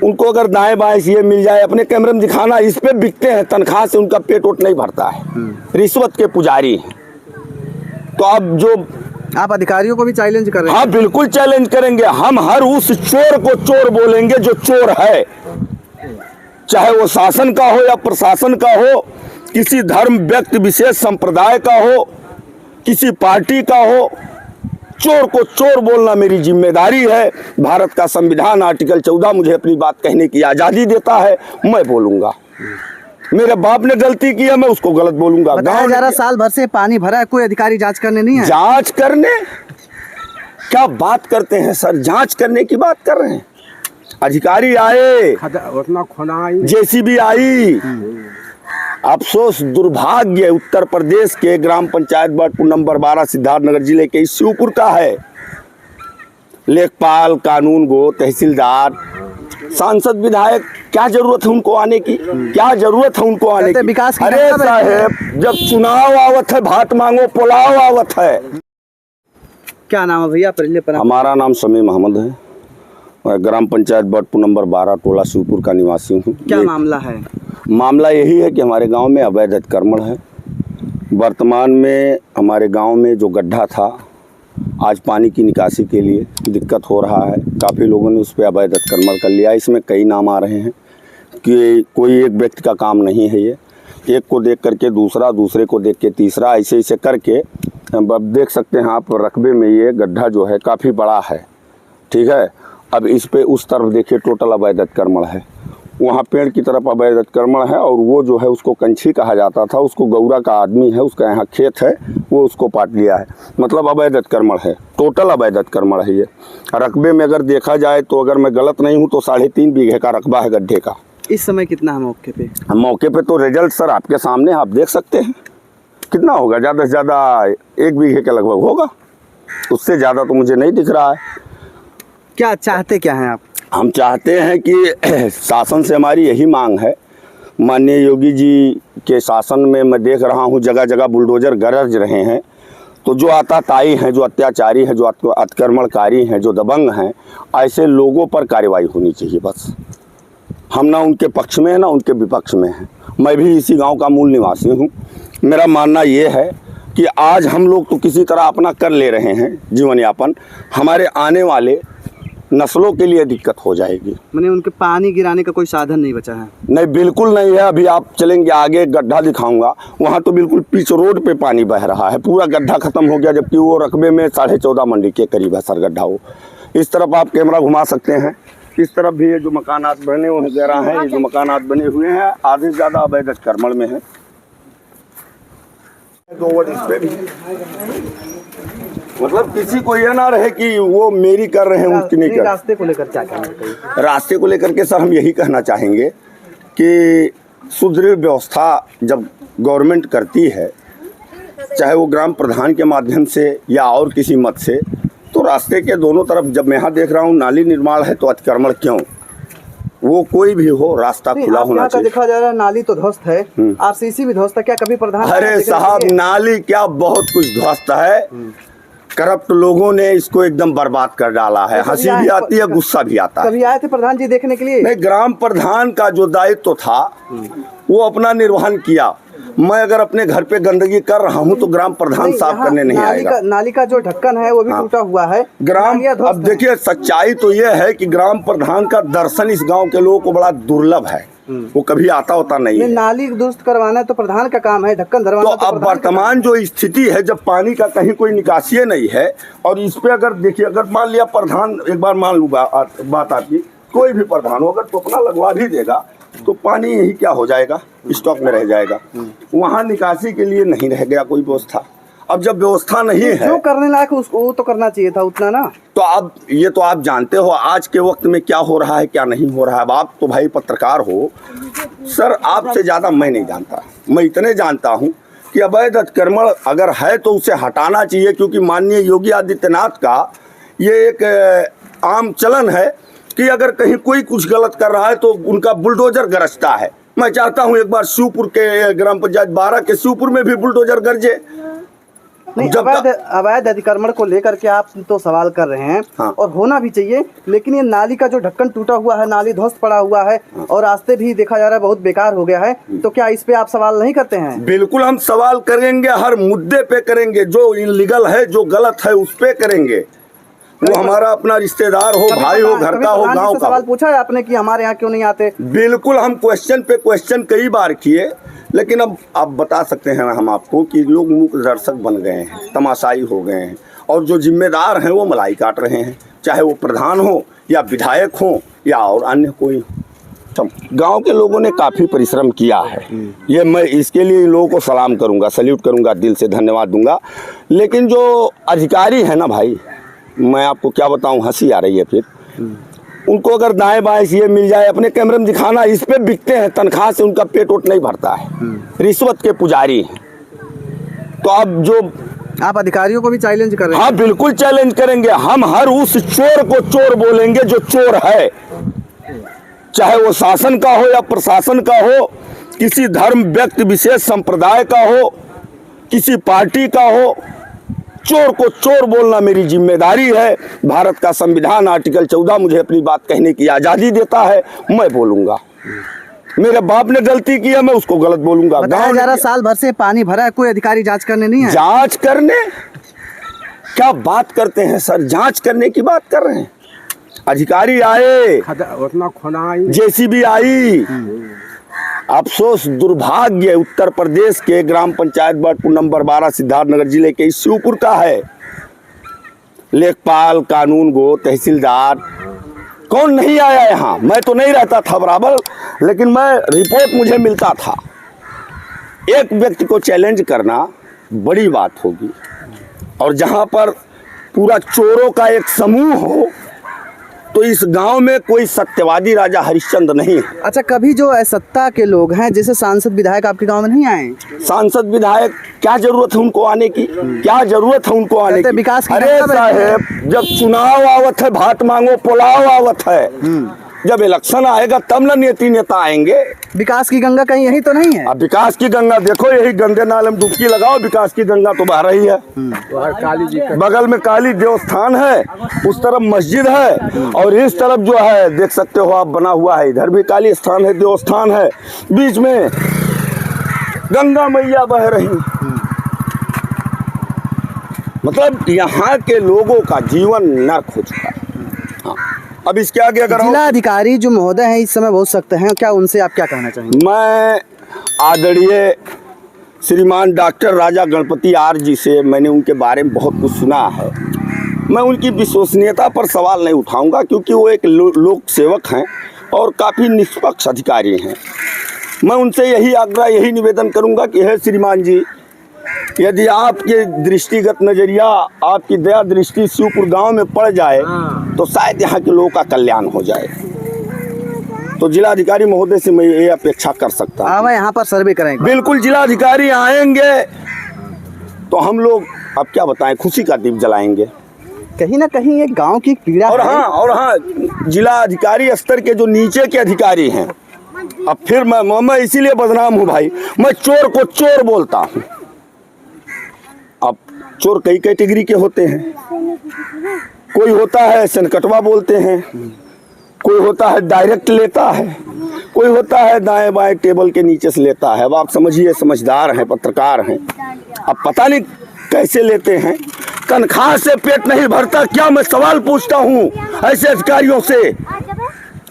उनको अगर दाएं बाएं ये मिल जाए अपने कैमरे में दिखाना, इस पे बिकते हैं, तनख्वाह से उनका पेट वोट नहीं भरता है, रिश्वत के पुजारी हैं। तो अब जो आप अधिकारियों को भी चैलेंज कर रहे हैं? हाँ बिल्कुल चैलेंज करेंगे। हम हर उस चोर को चोर बोलेंगे जो चोर है, चाहे वो शासन का हो या प्रशासन का हो, किसी धर्म व्यक्ति विशेष संप्रदाय का हो, किसी पार्टी का हो। चोर को चोर बोलना मेरी जिम्मेदारी है। भारत का संविधान आर्टिकल 14 मुझे अपनी बात कहने की आज़ादी देता है, मैं बोलूँगा। मेरे बाप ने गलती की है, मैं उसको गलत बोलूँगा। बताया जा रहा साल भर से पानी भरा है, कोई अधिकारी जांच करने नहीं है? जांच करने क्या बात करते हैं सर, जांच करने की बात कर रहे हैं। अधिकारी आए, जेसीबी आई। अफसोस दुर्भाग्य उत्तर प्रदेश के ग्राम पंचायत बटपुर नंबर 12 सिद्धार्थनगर जिले के इस शिवपुर का है। लेखपाल, कानून गो, तहसीलदार, सांसद, विधायक, क्या जरूरत है उनको आने की? क्या जरूरत है उनको आने की? विकास की अरे साहेब, जब चुनाव आवत है, भात मांगो पुलाव आवत है। क्या नाम है भैया? हमारा नाम समीम अहमद है, मैं ग्राम पंचायत बटपुर नंबर 12 टोला शिवपुर का निवासी हूँ। क्या मामला है? मामला यही है कि हमारे गांव में अवैध अतिक्रमण है। वर्तमान में हमारे गांव में जो गड्ढा था, आज पानी की निकासी के लिए दिक्कत हो रहा है। काफ़ी लोगों ने उस पर अवैध अतिक्रमण कर लिया। इसमें कई नाम आ रहे हैं कि कोई एक व्यक्ति का काम नहीं है ये, एक को देख करके दूसरा, दूसरे को देख के तीसरा, ऐसे ऐसे करके अब देख सकते हैं आप रकबे में ये गड्ढा जो है काफ़ी बड़ा है, ठीक है। अब इस पे उस तरफ देखिए टोटल अवैध अतिक्रमण है, वहाँ पेड़ की तरफ अवैध अतिक्रमण है, और वो जो है उसको कंछी कहा जाता था, उसको गौरा का आदमी है, उसका यहाँ खेत है, वो उसको पाट लिया है। मतलब अवैध अतिक्रमण है, टोटल अवैध अतिक्रमण है ये। रकबे में अगर देखा जाए तो अगर मैं गलत नहीं हूँ तो 3.5 बीघे का रकबा है गड्ढे का। इस समय कितना है मौके पे? मौके पे तो रिजल्ट सर आपके सामने, आप देख सकते हैं कितना होगा, ज़्यादा से ज़्यादा 1 बीघे के लगभग होगा, उससे ज़्यादा तो मुझे नहीं दिख रहा है। क्या चाहते क्या हैं आप? हम चाहते हैं कि शासन से हमारी यही मांग है। माननीय योगी जी के शासन में मैं देख रहा हूँ जगह जगह बुलडोजर गरज रहे हैं, तो जो आताताई हैं, जो अत्याचारी हैं, जो अतिक्रमणकारी हैं, जो दबंग हैं, ऐसे लोगों पर कार्रवाई होनी चाहिए। बस हम ना उनके पक्ष में हैं ना उनके विपक्ष में हैं। मैं भी इसी गांव का मूल निवासी हूं। मेरा मानना ये है कि आज हम लोग तो किसी तरह अपना कर ले रहे हैं जीवन यापन, हमारे आने वाले नस्लों के लिए दिक्कत हो जाएगी। मैंने उनके पानी गिराने का कोई साधन नहीं बचा है? नहीं, बिल्कुल नहीं है। अभी आप चलेंगे आगे, गड्ढा दिखाऊंगा, वहाँ तो बिल्कुल पिच रोड पे पानी बह रहा है, पूरा गड्ढा खत्म हो गया, जबकि वो रकबे में 14.5 मंडी के करीब है सर गड्ढा वो। इस तरफ आप कैमरा घुमा सकते हैं, इस तरफ भी ये जो मकानात बने वगैरह हैं, ये जो मकानात बने हुए हैं आधे से ज़्यादा अवैध अतिक्रमण में है। मतलब किसी को यह ना रहे कि वो मेरी कर रहे हैं उसकी नहीं कर। रास्ते को लेकर क्या कहना चाहिए? रास्ते को लेकर के सर हम यही कहना चाहेंगे कि सुदृढ़ व्यवस्था जब गवर्नमेंट करती है, चाहे वो ग्राम प्रधान के माध्यम से या और किसी मत से, तो रास्ते के दोनों तरफ, जब मैं यहाँ देख रहा हूँ नाली निर्माण है तो अतिक्रमण क्यों? वो कोई भी हो, रास्ता खुला होना चाहिए। देखा जा रहा है नाली तो ध्वस्त है, आरसीसी भी ध्वस्त है, क्या कभी प्रधान? अरे साहब, नाली क्या, बहुत कुछ ध्वस्त है। करप्ट लोगों ने इसको एकदम बर्बाद कर डाला है। हंसी भी आती है, गुस्सा भी आता है। कभी आए थे प्रधान जी देखने के लिए? नहीं, ग्राम प्रधान का जो दायित्व था वो अपना निर्वहन किया। मैं अगर अपने घर पे गंदगी कर रहा हूँ तो ग्राम प्रधान साफ करने नहीं आएगा। नाली का जो ढक्कन है वो भी टूटा हुआ है। अब देखिए, सच्चाई तो ये है कि ग्राम प्रधान का दर्शन इस गांव के लोगों को बड़ा दुर्लभ है, वो कभी आता होता नहीं है। नाली दुरुस्त करवाना तो प्रधान का काम है, ढक्कन धरवाना तो अब वर्तमान जो स्थिति है, जब पानी का कहीं कोई निकासी नहीं है, और इस पे अगर देखिए, अगर मान लिया प्रधान, एक बार मान लूँ बात आपकी, कोई भी प्रधान हो अगर टोकना लगवा भी देगा तो पानी यही क्या हो जाएगा, स्टॉक में रह जाएगा। वहाँ निकासी के लिए नहीं रह गया कोई व्यवस्था। अब जब व्यवस्था नहीं है, जो करने लायक उसको वो तो करना चाहिए था उतना ना। तो अब ये तो आप जानते हो आज के वक्त में क्या हो रहा है क्या नहीं हो रहा है। अब आप तो भाई पत्रकार हो सर, आपसे ज़्यादा मैं नहीं जानता। मैं इतने जानता हूँ कि अवैध अतिक्रमण अगर है तो उसे हटाना चाहिए, क्योंकि माननीय योगी आदित्यनाथ का ये एक आम चलन है कि अगर कहीं कोई कुछ गलत कर रहा है तो उनका बुलडोजर गरजता है। मैं चाहता हूं एक बार शिवपुर के ग्राम पंचायत 12 के शिवपुर में भी बुलडोजर गरजे। नहीं, जब अवैध अतिक्रमण को लेकर के आप तो सवाल कर रहे हैं। हाँ। और होना भी चाहिए, लेकिन ये नाली का जो ढक्कन टूटा हुआ है, नाली ध्वस्त पड़ा हुआ है और रास्ते भी देखा जा रहा है बहुत बेकार हो गया है, तो क्या इस पे आप सवाल नहीं करते हैं? बिल्कुल हम सवाल करेंगे, हर मुद्दे पे करेंगे, जो इलीगल है, जो गलत है उस पे करेंगे। वो हमारा अपना रिश्तेदार हो, भाई हो, घर का हो, गांव का। सवाल पूछा है आपने कि हमारे यहाँ क्यों नहीं आते? बिल्कुल हम क्वेश्चन पे क्वेश्चन कई बार किए, लेकिन अब आप बता सकते हैं हम आपको कि लोग मूक दर्शक बन गए हैं, तमाशाई हो गए हैं, और जो जिम्मेदार हैं वो मलाई काट रहे हैं, चाहे वो प्रधान हो या विधायक हो या और अन्य कोई। गांव के लोगों ने काफ़ी परिश्रम किया है, ये मैं इसके लिए इन लोगों को सलाम करूंगा, सल्यूट करूंगा, दिल से धन्यवाद दूंगा। लेकिन जो अधिकारी है ना भाई, मैं आपको क्या बताऊं, हंसी आ रही है फिर। उनको अगर दाएं बाएं से ये मिल जाए, अपने कैमरे में दिखाना, इस पे बिकते हैं, तनख्वाह से उनका पेट ओट नहीं भरता है, रिश्वत के पुजारी हैं। तो अब जो आप अधिकारियों को भी चैलेंज कर रहे हैं? हाँ बिल्कुल चैलेंज करेंगे हम, हर उस चोर को चोर बोलेंगे जो चोर है, चाहे वो शासन का हो या प्रशासन का हो, किसी धर्म व्यक्ति विशेष संप्रदाय का हो, किसी पार्टी का हो। चोर को चोर बोलना मेरी जिम्मेदारी है। भारत का संविधान आर्टिकल 14 मुझे अपनी बात कहने की आज़ादी देता है, मैं बोलूँगा। मेरे बाप ने गलती की है, मैं उसको गलत बोलूँगा। गाँव 11 साल भर से पानी भरा है, कोई अधिकारी जांच करने नहीं है? जांच करने क्या बात करते हैं सर, जांच करने की बात कर रहे हैं। अधिकारी आए, जेसीबी आई। अफसोस, दुर्भाग्य उत्तर प्रदेश के ग्राम पंचायत बर्डपुर नंबर 12 सिद्धार्थनगर जिले के इस शिवपुर का है। लेखपाल, कानून गो, तहसीलदार, कौन नहीं आया यहाँ? मैं तो नहीं रहता था बराबर, लेकिन मैं रिपोर्ट मुझे मिलता था। एक व्यक्ति को चैलेंज करना बड़ी बात होगी, और जहाँ पर पूरा चोरों का एक समूह हो, तो इस गांव में कोई सत्यवादी राजा हरिश्चंद्र नहीं है। अच्छा, कभी जो सत्ता के लोग हैं, जैसे सांसद विधायक आपके गांव में नहीं आए? सांसद विधायक क्या जरूरत है उनको आने की? क्या जरूरत है उनको आने की? विकास की अरे साहब, जब चुनाव आवत है, भात मांगो पुलाव आवत है। जब इलेक्शन आएगा तब ना नेता आएंगे। विकास की गंगा कहीं यही तो नहीं है? अब विकास की गंगा देखो, यही गंदे नाले में डुबकी लगाओ, विकास की गंगा तो बह रही है। बगल में काली देवस्थान है, उस तरफ मस्जिद है, और इस तरफ जो है देख सकते हो आप बना हुआ है, इधर भी काली स्थान है, देवस्थान है, बीच में गंगा मैया बह रही। मतलब यहाँ के लोगों का जीवन नर्क हो चुका है। अब इसके आगे अगर जिला अधिकारी जो महोदय हैं इस समय बहुत सख्त हैं, क्या उनसे आप क्या कहना चाहेंगे? मैं आदरणीय श्रीमान डॉक्टर राजा गणपति आर जी से मैंने उनके बारे में बहुत कुछ सुना है। मैं उनकी विश्वसनीयता पर सवाल नहीं उठाऊंगा, क्योंकि वो एक लोक सेवक हैं और काफ़ी निष्पक्ष अधिकारी हैं। मैं उनसे यही आग्रह, यही निवेदन करूंगा कि हे श्रीमान जी, यदि आपके दृष्टिगत नज़रिया, आपकी दया दृष्टि शिवपुर गांव में पड़ जाए तो शायद यहाँ के लोगों का कल्याण हो जाए। तो जिलाधिकारी महोदय से मैं ये अपेक्षा कर सकता हूँ। आप यहाँ पर सर्वे करेंगे? बिल्कुल, जिलाधिकारी आएंगे तो हम लोग अब क्या बताएं, खुशी का दीप जलाएंगे। कहीं ना कहीं एक गांव की पीड़ा और है। और हाँ, जिलाधिकारी स्तर के जो नीचे के अधिकारी हैं, अब फिर मैं इसीलिए बदनाम हूँ भाई, मैं चोर को चोर बोलता हूँ। अब चोर कई कैटेगरी के होते हैं, कोई होता है सनकटवा बोलते हैं, कोई होता है डायरेक्ट लेता है, कोई होता है दाएं बाएं टेबल के नीचे से लेता है। अब आप समझिए, समझदार हैं, पत्रकार हैं, अब पता नहीं कैसे लेते हैं। तनख्वाह से पेट नहीं भरता क्या? मैं सवाल पूछता हूँ ऐसे अधिकारियों से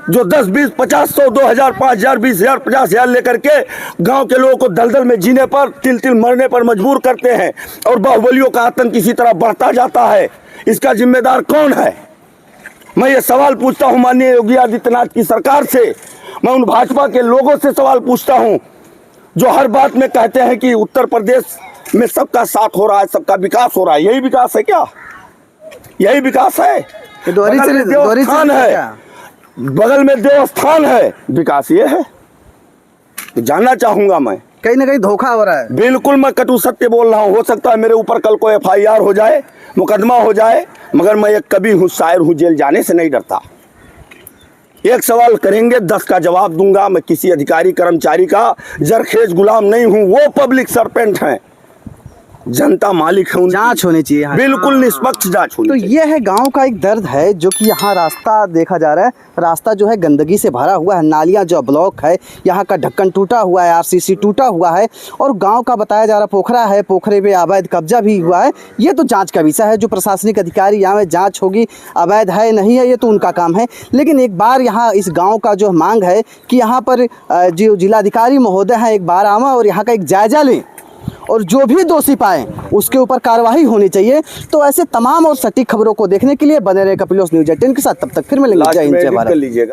जो 10, 20, 50, 100, 2000, 5000, 20000, 50000 लेकर के गांव के लोगों को दलदल में जीने पर, तिल तिल मरने पर मजबूर करते हैं, और बाहुबलियों का आतंक इसी तरह बढ़ता जाता है। इसका जिम्मेदार कौन है? मैं ये सवाल पूछता हूँ माननीय योगी आदित्यनाथ की सरकार से। मैं उन भाजपा के लोगों से सवाल पूछता हूँ जो हर बात में कहते हैं कि उत्तर प्रदेश में सबका साथ हो रहा है, सबका विकास हो रहा है। यही विकास है क्या? यही विकास है? देवस्थान है, बगल में देवस्थान है, विकास ये है? तो जानना चाहूंगा मैं। कहीं ना कहीं धोखा हो रहा है। बिल्कुल, मैं कटु सत्य बोल रहा हूँ। हो सकता है मेरे ऊपर कल को FIR हो जाए, मुकदमा हो जाए, मगर मैं एक कवि हूँ, शायर हूँ, जेल जाने से नहीं डरता। एक सवाल करेंगे 10 का जवाब दूंगा। मैं किसी अधिकारी कर्मचारी का जरखेज गुलाम नहीं हूँ। वो पब्लिक सर्वेंट हैं, जनता मालिक है उनकी। जांच होनी चाहिए यहाँ। बिल्कुल निष्पक्ष जांच होनी तो चाहिए। ये है गांव का एक दर्द है, जो कि यहाँ रास्ता देखा जा रहा है, रास्ता जो है गंदगी से भरा हुआ है, नालियाँ जो ब्लॉक है, यहाँ का ढक्कन टूटा हुआ है, आरसीसी टूटा हुआ है, और गांव का बताया जा रहा पोखरा है, पोखरे पे अवैध कब्जा भी हुआ है। ये तो जांच का विषय है, जो प्रशासनिक अधिकारी यहाँ में जांच होगी, अवैध है नहीं है ये तो उनका काम है। लेकिन एक बार यहाँ इस गाँव का जो मांग है कि यहाँ पर जो जिलाधिकारी महोदय हैं एक बार आवा और यहाँ का एक जायजा लें, और जो भी दोषी पाए उसके ऊपर कार्रवाई होनी चाहिए। तो ऐसे तमाम और सटीक खबरों को देखने के लिए बने रहे कपिलोस न्यूज़ 18 के साथ। तब तक फिर मिलेंगे। जय हिंद, जय भारत। लीजिएगा।